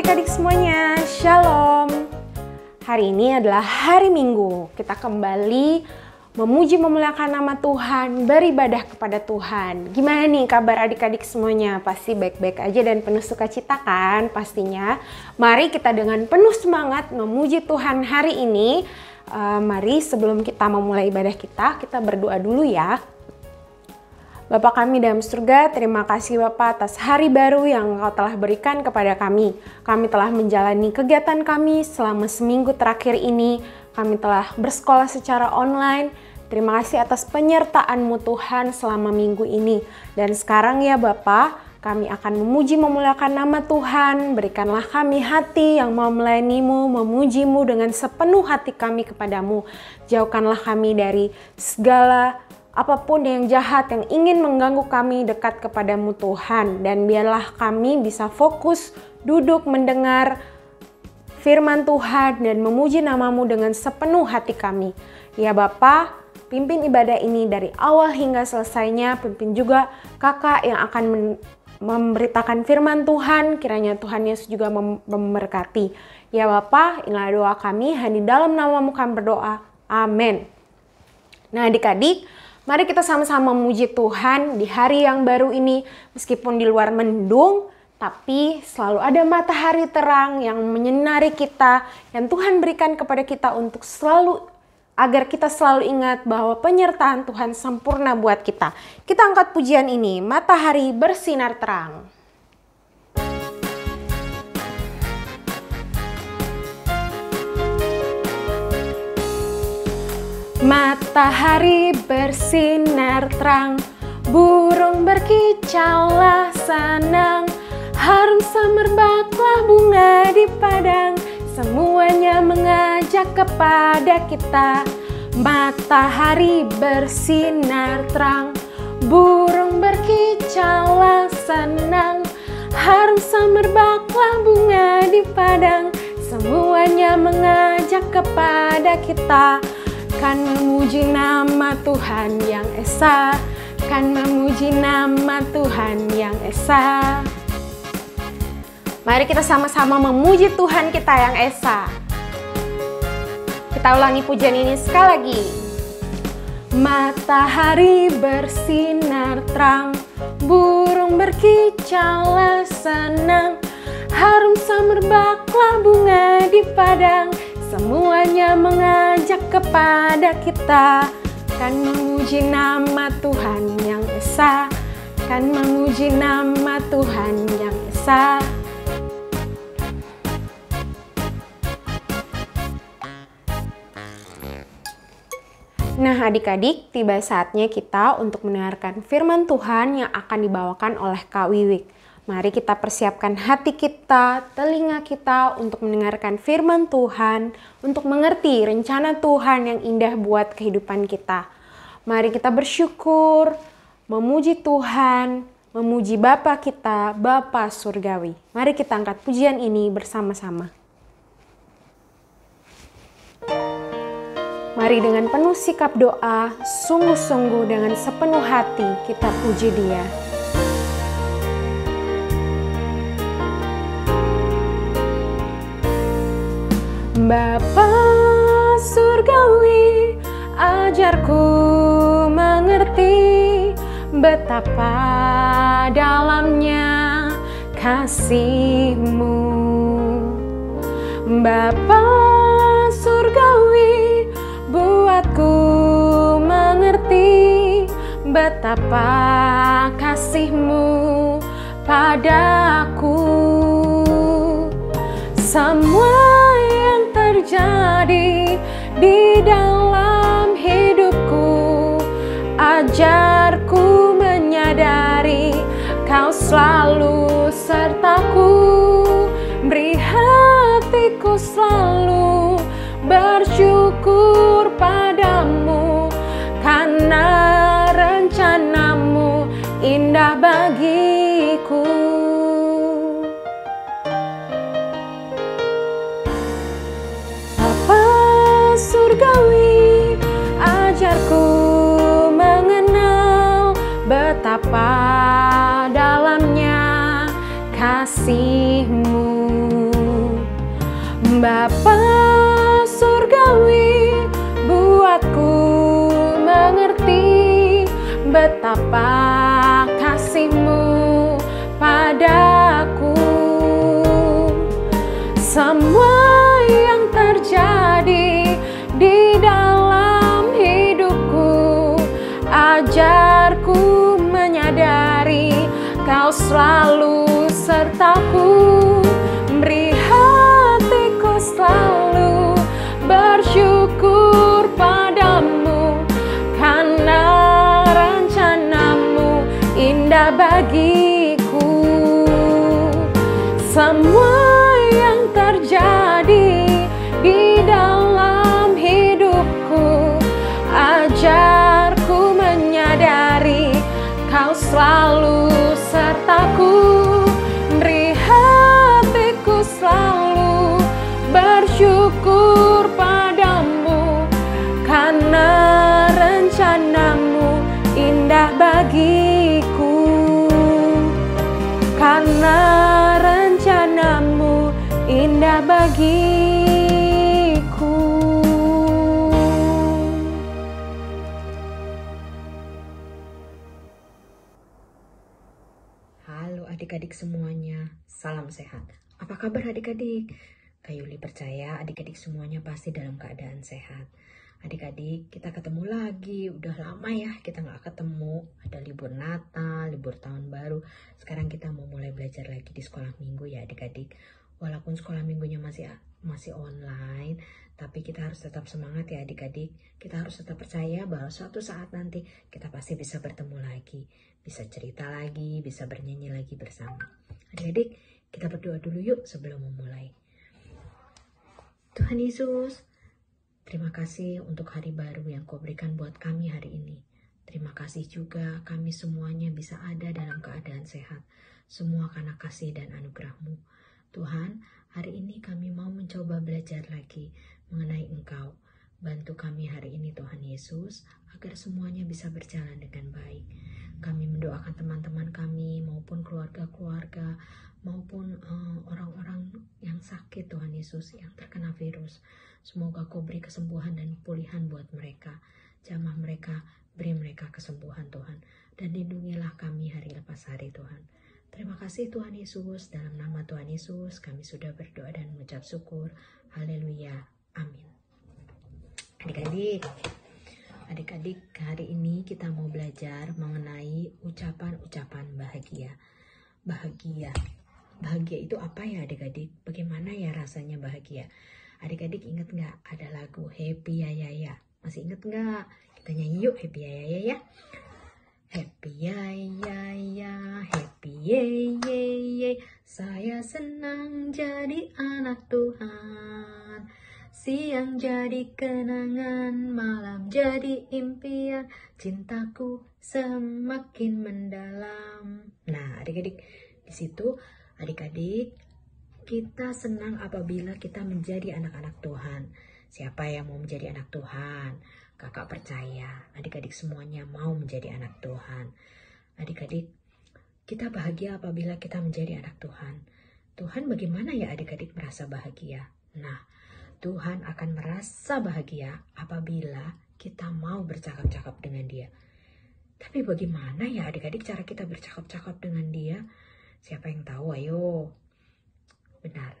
adik-adik semuanya, Shalom. Hari ini adalah hari Minggu. Kita kembali memuji memuliakan nama Tuhan, beribadah kepada Tuhan. Gimana nih kabar adik-adik semuanya? Pasti baik-baik aja dan penuh sukacita kan pastinya. Mari kita dengan penuh semangat memuji Tuhan hari ini. Mari sebelum kita memulai ibadah kita berdoa dulu ya. Bapa kami dalam surga, terima kasih Bapa atas hari baru yang Engkau telah berikan kepada kami. Kami telah menjalani kegiatan kami selama seminggu terakhir ini. Kami telah bersekolah secara online. Terima kasih atas penyertaan-Mu Tuhan selama minggu ini. Dan sekarang ya Bapa, kami akan memuji memuliakan nama Tuhan. Berikanlah kami hati yang mau melayani-Mu, memuji-Mu dengan sepenuh hati kami kepadamu. Jauhkanlah kami dari segala apapun yang jahat yang ingin mengganggu kami dekat kepadamu Tuhan. Dan biarlah kami bisa fokus duduk mendengar firman Tuhan dan memuji namamu dengan sepenuh hati kami. Ya Bapa, pimpin ibadah ini dari awal hingga selesainya. Pimpin juga kakak yang akan memberitakan firman Tuhan. Kiranya Tuhan Yesus juga memberkati. Ya Bapa, inilah doa kami. Hanya di dalam namamu kami berdoa. Amin. Nah adik-adik, mari kita sama-sama memuji Tuhan di hari yang baru ini. Meskipun di luar mendung, tapi selalu ada matahari terang yang menyinari kita. Yang Tuhan berikan kepada kita untuk agar kita selalu ingat bahwa penyertaan Tuhan sempurna buat kita. Kita angkat pujian ini, matahari bersinar terang. Matahari bersinar terang, burung berkicaulah senang, harum semerbaklah bunga di padang, semuanya mengajak kepada kita. Matahari bersinar terang, burung berkicaulah senang, harum semerbaklah bunga di padang, semuanya mengajak kepada kita. Kan memuji nama Tuhan yang esa, kan memuji nama Tuhan yang esa. Mari kita sama-sama memuji Tuhan kita yang esa. Kita ulangi pujian ini sekali lagi. Matahari bersinar terang, burung berkicaulah senang, harum semerbaklah bunga di padang, semuanya mengajak kepada kita. Kan memuji nama Tuhan yang esa, kan memuji nama Tuhan yang esa. Nah adik-adik, tiba saatnya kita untuk mendengarkan firman Tuhan yang akan dibawakan oleh Kak Wiwik. Mari kita persiapkan hati kita, telinga kita untuk mendengarkan firman Tuhan, untuk mengerti rencana Tuhan yang indah buat kehidupan kita. Mari kita bersyukur, memuji Tuhan, memuji Bapa kita, Bapa Surgawi. Mari kita angkat pujian ini bersama-sama. Mari dengan penuh sikap doa, sungguh-sungguh dengan sepenuh hati kita puji Dia. Bapa Surgawi, ajarku mengerti betapa dalamnya kasih-Mu. Bapa Surgawi, buatku mengerti betapa kasih-Mu padaku. Semua yang terjadi di dalam hidupku, ajarku menyadari Kau selalu sertaku. Beri hatiku selalu bersyukur padamu, karena rencanamu indah bagiku. Bapa Surgawi, ajarku mengenal betapa dalamnya kasih-Mu. Bapa surgawi, buatku mengerti betapa kasih-Mu padaku. Semua yang terjadi di dalam hidupku, ajarku menyadari Kau selalu sertaku. Beri hatiku selalu bersyukur padamu, karena rencana-Mu indah bagiku. Semua yang terjadi di dalam hidupku, ajarku menyadari Kau selalu sertaku. Beri hatiku selalu bersyukur padamu, karena rencana-Mu indah bagiku. Karena rencana-Mu indah bagiku. Halo adik-adik semuanya, salam sehat. Apa kabar adik-adik? Kak Yuli percaya adik-adik semuanya pasti dalam keadaan sehat. Adik-adik, kita ketemu lagi. Udah lama ya kita nggak ketemu. Ada libur Natal, libur Tahun Baru. Sekarang kita mau mulai belajar lagi di sekolah minggu ya adik-adik. Walaupun sekolah minggunya masih online, tapi kita harus tetap semangat ya adik-adik. Kita harus tetap percaya bahwa suatu saat nanti kita pasti bisa bertemu lagi, bisa cerita lagi, bisa bernyanyi lagi bersama. Adik-adik, kita berdoa dulu yuk sebelum memulai. Tuhan Yesus, terima kasih untuk hari baru yang Kau berikan buat kami hari ini. Terima kasih juga kami semuanya bisa ada dalam keadaan sehat. Semua karena kasih dan anugerah-Mu. Tuhan, hari ini kami mau mencoba belajar lagi mengenai Engkau. Bantu kami hari ini Tuhan Yesus, agar semuanya bisa berjalan dengan baik. Kami mendoakan teman-teman kami maupun keluarga-keluarga, maupun orang-orang yang sakit Tuhan Yesus, yang terkena virus. Semoga Kau beri kesembuhan dan pemulihan buat mereka. Jamah mereka, beri mereka kesembuhan Tuhan. Dan lindungilah kami hari lepas hari Tuhan. Terima kasih Tuhan Yesus, dalam nama Tuhan Yesus kami sudah berdoa dan mengucap syukur. Haleluya, amin. Adik-adik, hari ini kita mau belajar mengenai ucapan-ucapan bahagia. Bahagia itu apa ya adik-adik? Bagaimana ya rasanya bahagia? Adik-adik ingat nggak ada lagu Happy Ya Ya Ya? Masih ingat nggak? Kita nyanyi yuk Happy Ya Ya Ya ya. Happy ya ya ya, happy ye ye ye, saya senang jadi anak Tuhan. Siang jadi kenangan, malam jadi impian, cintaku semakin mendalam. Nah adik-adik, di situ adik-adik kita senang apabila kita menjadi anak-anak Tuhan. Siapa yang mau menjadi anak Tuhan? Kakak percaya adik-adik semuanya mau menjadi anak Tuhan. Adik-adik, kita bahagia apabila kita menjadi anak Tuhan. Tuhan bagaimana ya adik-adik merasa bahagia? Nah, Tuhan akan merasa bahagia apabila kita mau bercakap-cakap dengan Dia. Tapi bagaimana ya adik-adik cara kita bercakap-cakap dengan Dia? Siapa yang tahu? Ayo. Benar,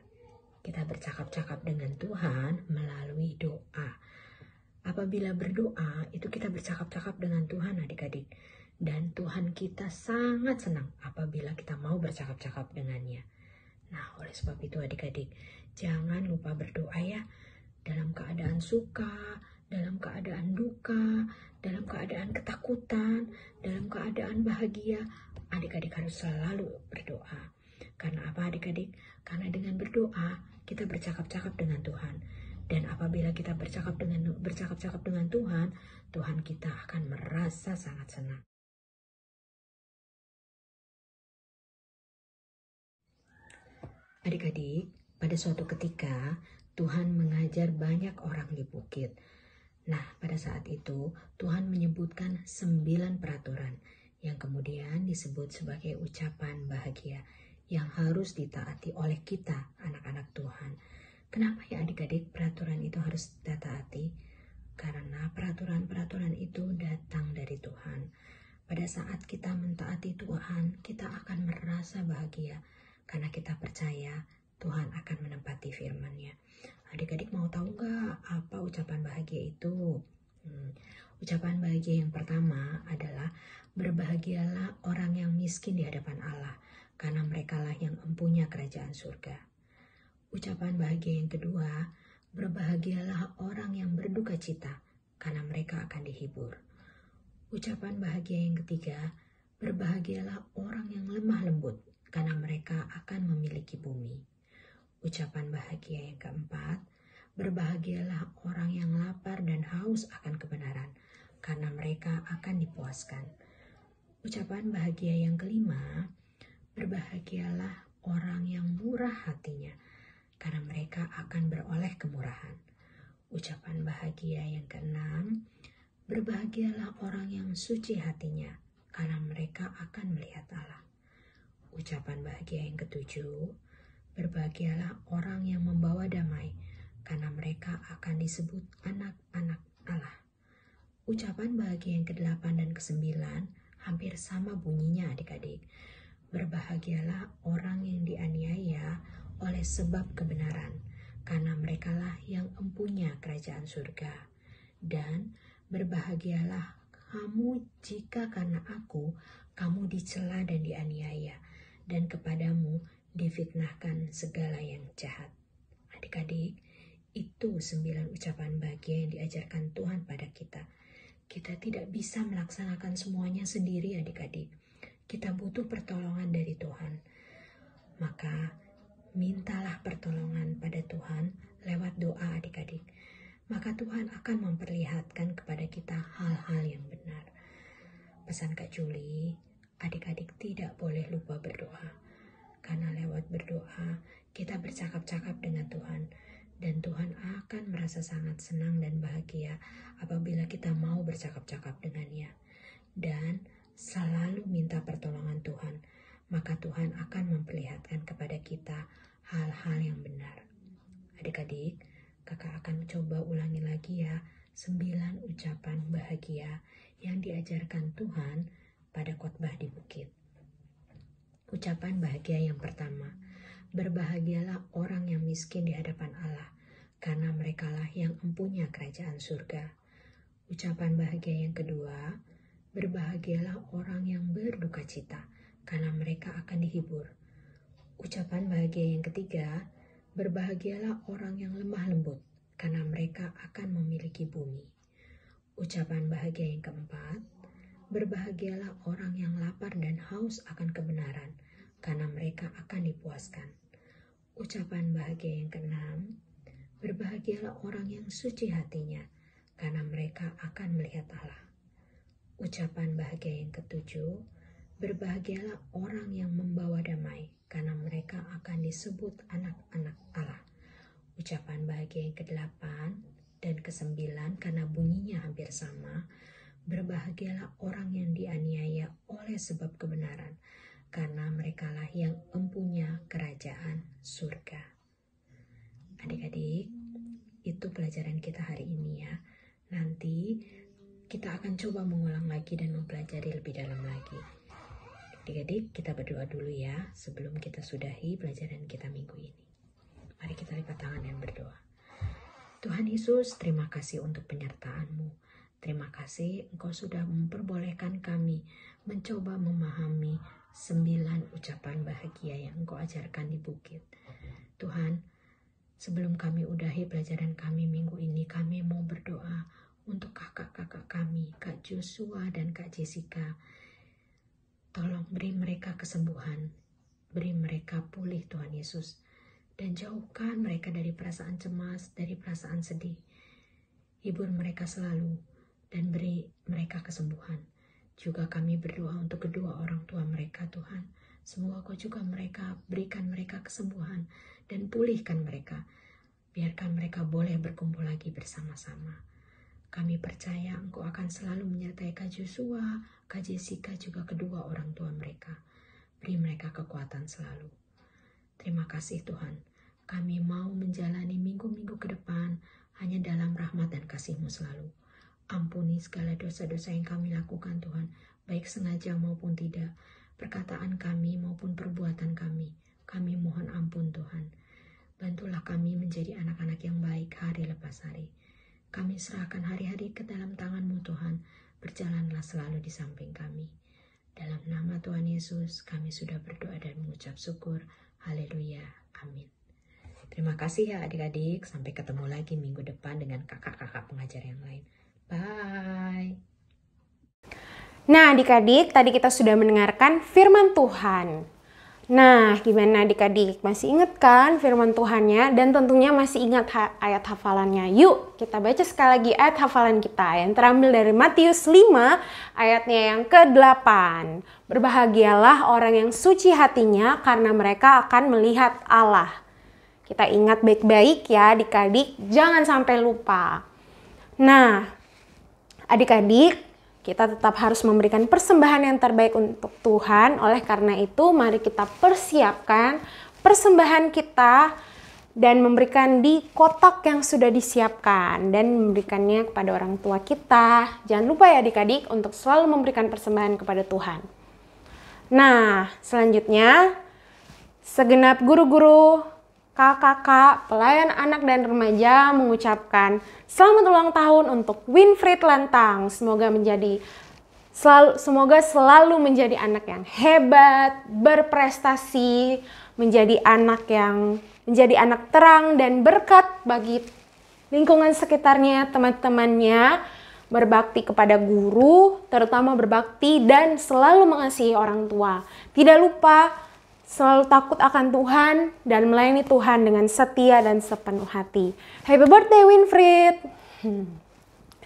kita bercakap-cakap dengan Tuhan melalui doa. Apabila berdoa, itu kita bercakap-cakap dengan Tuhan adik-adik. Dan Tuhan kita sangat senang apabila kita mau bercakap-cakap dengannya. Nah, oleh sebab itu adik-adik, jangan lupa berdoa ya. Dalam keadaan suka, dalam keadaan duka, dalam keadaan ketakutan, dalam keadaan bahagia, adik-adik harus selalu berdoa. Karena apa adik-adik? Karena dengan berdoa, kita bercakap-cakap dengan Tuhan. Dan apabila kita bercakap-cakap dengan Tuhan, Tuhan kita akan merasa sangat senang. Adik-adik, pada suatu ketika Tuhan mengajar banyak orang di bukit. Nah, pada saat itu Tuhan menyebutkan 9 peraturan yang kemudian disebut sebagai ucapan bahagia yang harus ditaati oleh kita, anak-anak Tuhan. Kenapa ya adik-adik peraturan itu harus kita taati? Karena peraturan-peraturan itu datang dari Tuhan. Pada saat kita mentaati Tuhan, kita akan merasa bahagia karena kita percaya Tuhan akan menepati firman-Nya. Adik-adik mau tahu nggak apa ucapan bahagia itu? Ucapan bahagia yang pertama adalah berbahagialah orang yang miskin di hadapan Allah, karena merekalah yang empunya kerajaan surga. Ucapan bahagia yang kedua, berbahagialah orang yang berduka cita, karena mereka akan dihibur. Ucapan bahagia yang ketiga, berbahagialah orang yang lemah lembut, karena mereka akan memiliki bumi. Ucapan bahagia yang keempat, berbahagialah orang yang lapar dan haus akan kebenaran, karena mereka akan dipuaskan. Ucapan bahagia yang kelima, berbahagialah orang yang murah hatinya, karena mereka akan beroleh kemurahan. Ucapan bahagia yang keenam, berbahagialah orang yang suci hatinya, karena mereka akan melihat Allah. Ucapan bahagia yang ketujuh, berbahagialah orang yang membawa damai, karena mereka akan disebut anak-anak Allah. Ucapan bahagia yang kedelapan dan kesembilan hampir sama bunyinya adik-adik. Berbahagialah orang yang dianiaya oleh sebab kebenaran, karena merekalah yang empunya kerajaan surga. Dan berbahagialah kamu jika karena aku, kamu dicela dan dianiaya, dan kepadamu difitnahkan segala yang jahat. Adik-adik, itu 9 ucapan bahagia yang diajarkan Tuhan pada kita. Kita tidak bisa melaksanakan semuanya sendiri adik-adik. Kita butuh pertolongan dari Tuhan. Maka mintalah pertolongan pada Tuhan lewat doa adik-adik. Maka Tuhan akan memperlihatkan kepada kita hal-hal yang benar. Pesan Kak Juli, adik-adik tidak boleh lupa berdoa. Karena lewat berdoa, kita bercakap-cakap dengan Tuhan. Dan Tuhan akan merasa sangat senang dan bahagia apabila kita mau bercakap-cakap dengannya. Dan selalu minta pertolongan Tuhan. Maka Tuhan akan memperlihatkan kepada kita hal-hal yang benar. Adik-adik, kakak akan coba ulangi lagi ya 9 ucapan bahagia yang diajarkan Tuhan pada khotbah di bukit. Ucapan bahagia yang pertama, berbahagialah orang yang miskin di hadapan Allah, karena merekalah yang empunya kerajaan surga. Ucapan bahagia yang kedua, berbahagialah orang yang berduka cita, karena mereka akan dihibur. Ucapan bahagia yang ketiga, berbahagialah orang yang lemah lembut, karena mereka akan memiliki bumi. Ucapan bahagia yang keempat, berbahagialah orang yang lapar dan haus akan kebenaran, karena mereka akan dipuaskan. Ucapan bahagia yang keenam, berbahagialah orang yang suci hatinya, karena mereka akan melihat Allah. Ucapan bahagia yang ketujuh, berbahagialah orang yang membawa damai, karena mereka akan disebut anak-anak Allah. Ucapan bahagia yang kedelapan dan kesembilan karena bunyinya hampir sama, berbahagialah orang yang dianiaya oleh sebab kebenaran, karena merekalah yang empunya kerajaan surga. Adik-adik, itu pelajaran kita hari ini ya. Nanti kita akan coba mengulang lagi dan mempelajari lebih dalam lagi. Adik-adik, kita berdoa dulu ya sebelum kita sudahi pelajaran kita minggu ini. Mari kita lipat tangan dan berdoa. Tuhan Yesus, terima kasih untuk penyertaan-Mu. Terima kasih Engkau sudah memperbolehkan kami mencoba memahami 9 ucapan bahagia yang Engkau ajarkan di bukit. Tuhan, sebelum kami udahi pelajaran kami minggu ini, kami mau berdoa untuk kakak-kakak kami, Kak Joshua dan Kak Jessica. Tolong beri mereka kesembuhan, beri mereka pulih Tuhan Yesus. Dan jauhkan mereka dari perasaan cemas, dari perasaan sedih. Hibur mereka selalu dan beri mereka kesembuhan. Juga kami berdoa untuk kedua orang tua mereka Tuhan. Semoga Kau juga berikan mereka kesembuhan dan pulihkan mereka. Biarkan mereka boleh berkumpul lagi bersama-sama. Kami percaya Engkau akan selalu menyertai Kak Joshua, Kak Jessica, juga kedua orang tua mereka. Beri mereka kekuatan selalu. Terima kasih Tuhan. Kami mau menjalani minggu-minggu ke depan hanya dalam rahmat dan kasih-Mu selalu. Ampuni segala dosa-dosa yang kami lakukan Tuhan, baik sengaja maupun tidak, perkataan kami maupun perbuatan kami. Kami mohon ampun Tuhan. Bantulah kami menjadi anak-anak yang baik hari lepas hari. Kami serahkan hari-hari ke dalam tangan-Mu Tuhan, berjalanlah selalu di samping kami. Dalam nama Tuhan Yesus, kami sudah berdoa dan mengucap syukur. Haleluya. Amin. Terima kasih ya adik-adik. Sampai ketemu lagi minggu depan dengan kakak-kakak pengajar yang lain. Bye. Nah adik-adik, tadi kita sudah mendengarkan firman Tuhan. Nah, gimana adik-adik? Masih ingat kan firman Tuhannya? Dan tentunya masih ingat ayat hafalannya. Yuk, kita baca sekali lagi ayat hafalan kita yang terambil dari Matius 5, ayatnya yang ke-8. Berbahagialah orang yang suci hatinya, karena mereka akan melihat Allah. Kita ingat baik-baik ya adik-adik, jangan sampai lupa. Nah, adik-adik, kita tetap harus memberikan persembahan yang terbaik untuk Tuhan. Oleh karena itu, mari kita persiapkan persembahan kita dan memberikan di kotak yang sudah disiapkan dan memberikannya kepada orang tua kita. Jangan lupa ya adik-adik untuk selalu memberikan persembahan kepada Tuhan. Nah, selanjutnya segenap guru-guru, kakak-kakak, pelayan anak dan remaja mengucapkan selamat ulang tahun untuk Winfried Lantang. Semoga selalu menjadi anak yang hebat, berprestasi, menjadi anak terang dan berkat bagi lingkungan sekitarnya, teman-temannya, berbakti kepada guru, terutama berbakti dan selalu mengasihi orang tua. Tidak lupa selalu takut akan Tuhan dan melayani Tuhan dengan setia dan sepenuh hati. Happy birthday Winfried!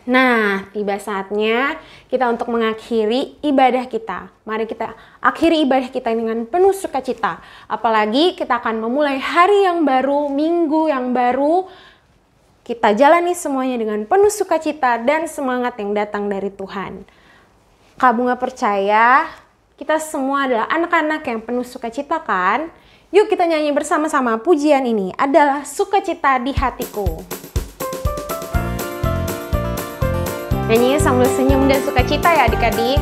Nah, tiba saatnya kita untuk mengakhiri ibadah kita. Mari kita akhiri ibadah kita dengan penuh sukacita. Apalagi kita akan memulai hari yang baru, minggu yang baru. Kita jalani semuanya dengan penuh sukacita dan semangat yang datang dari Tuhan. Kak Bunga percaya kita semua adalah anak-anak yang penuh sukacita kan? Yuk kita nyanyi bersama-sama pujian ini, adalah sukacita di hatiku. Nyanyinya sambil senyum dan sukacita ya adik-adik.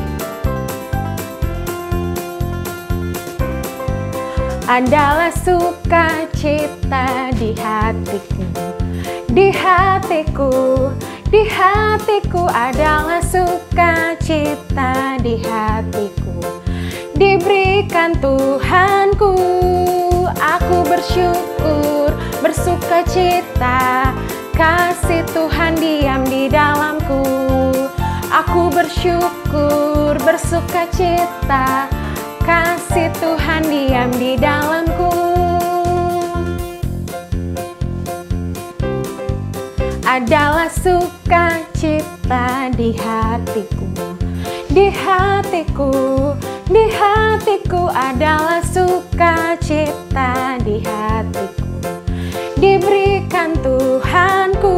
Adalah sukacita di hatiku, di hatiku, di hatiku adalah sukacita di hatiku. Diberikan Tuhanku, aku bersyukur, bersukacita, kasih Tuhan diam di dalamku. Aku bersyukur, bersukacita, kasih Tuhan diam di dalamku. Adalah sukacita di hatiku, di hatiku, di hatiku adalah sukacita di hatiku. Diberikan Tuhanku,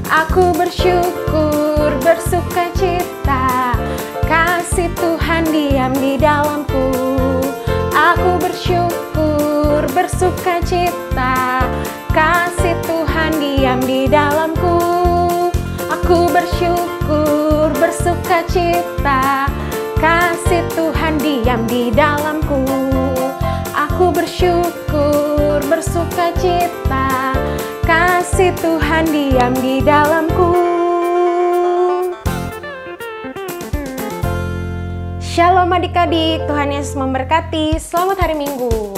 aku bersyukur, bersukacita, kasih Tuhan diam di dalamku. Aku bersyukur, bersukacita, kasih Tuhan diam di dalamku. Aku bersyukur, bersukacita, kasih Tuhan diam di dalamku. Aku bersyukur, bersukacita, kasih Tuhan diam di dalamku. Shalom adik-adik, Tuhan Yesus memberkati. Selamat hari Minggu.